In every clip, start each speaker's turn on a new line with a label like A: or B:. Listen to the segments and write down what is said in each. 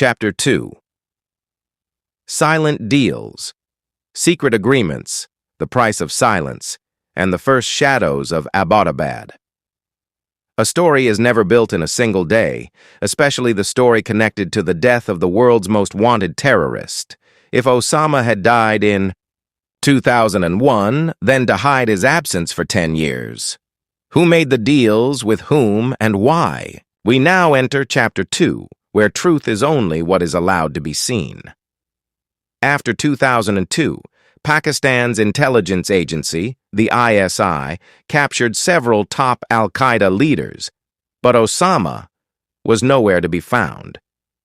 A: Chapter 2. Silent Deals, Secret Agreements, The Price of Silence, and the First Shadows of Abbottabad. A story is never built in a single day, especially the story connected to the death of the world's most wanted terrorist. If Osama had died in 2001, then to hide his absence for 10 years. Who made the deals, with whom, and why? We now enter Chapter 2, where truth is only what is allowed to be seen. After 2002, Pakistan's intelligence agency, the ISI, captured several top al-Qaeda leaders, but Osama was nowhere to be found.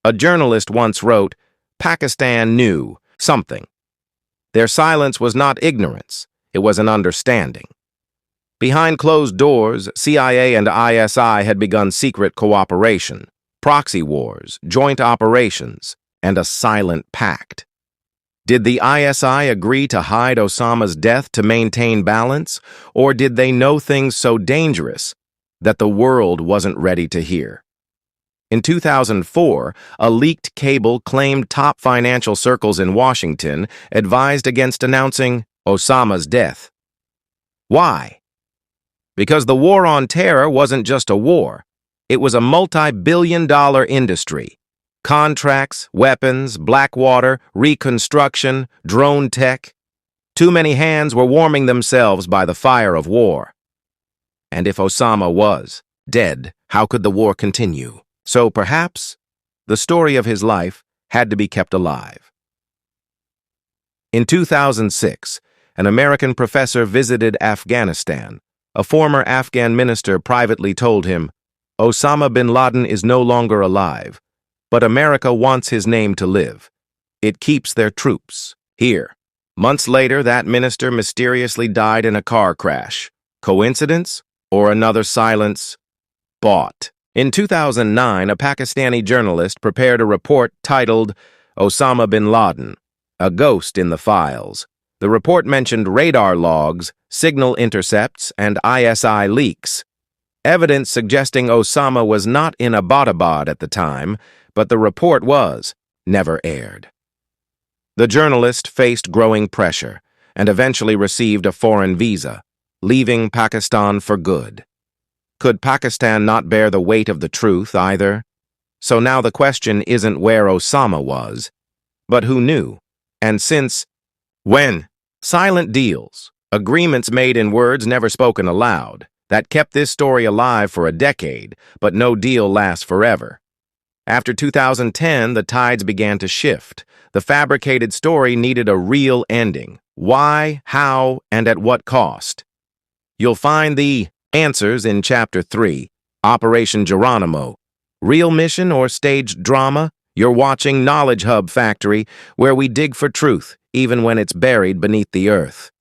A: A journalist once wrote, "Pakistan knew something. Their silence was not ignorance, it was an understanding." Behind closed doors, CIA and ISI had begun secret cooperation, proxy wars, joint operations, and a silent pact. Did the ISI agree to hide Osama's death to maintain balance, or did they know things so dangerous that the world wasn't ready to hear? In 2004, a leaked cable claimed top financial circles in Washington advised against announcing Osama's death. Why? Because the war on terror wasn't just a war. It was a multi-billion-dollar industry. Contracts, weapons, Blackwater, reconstruction, drone tech. Too many hands were warming themselves by the fire of war. And if Osama was dead, how could the war continue? So perhaps the story of his life had to be kept alive. In 2006, an American professor visited Afghanistan. A former Afghan minister privately told him, "Osama bin Laden is no longer alive, but America wants his name to live. It keeps their troops here." Months later, that minister mysteriously died in a car crash. Coincidence or another silence bought? In 2009, a Pakistani journalist prepared a report titled Osama bin Laden, A Ghost in the Files. The report mentioned radar logs, signal intercepts, and ISI leaks. Evidence suggesting Osama was not in Abbottabad at the time, but the report was never aired. The journalist faced growing pressure and eventually received a foreign visa, leaving Pakistan for good. Could Pakistan not bear the weight of the truth either? So now the question isn't where Osama was, but who knew, and since when? Silent deals, agreements made in words never spoken aloud, that kept this story alive for a decade, but no deal lasts forever. After 2010, the tides began to shift. The fabricated story needed a real ending. Why, how, and at what cost? You'll find the answers in Chapter 3, Operation Geronimo. Real mission or staged drama? You're watching Knowledge Hub Factory, where we dig for truth, even when it's buried beneath the earth.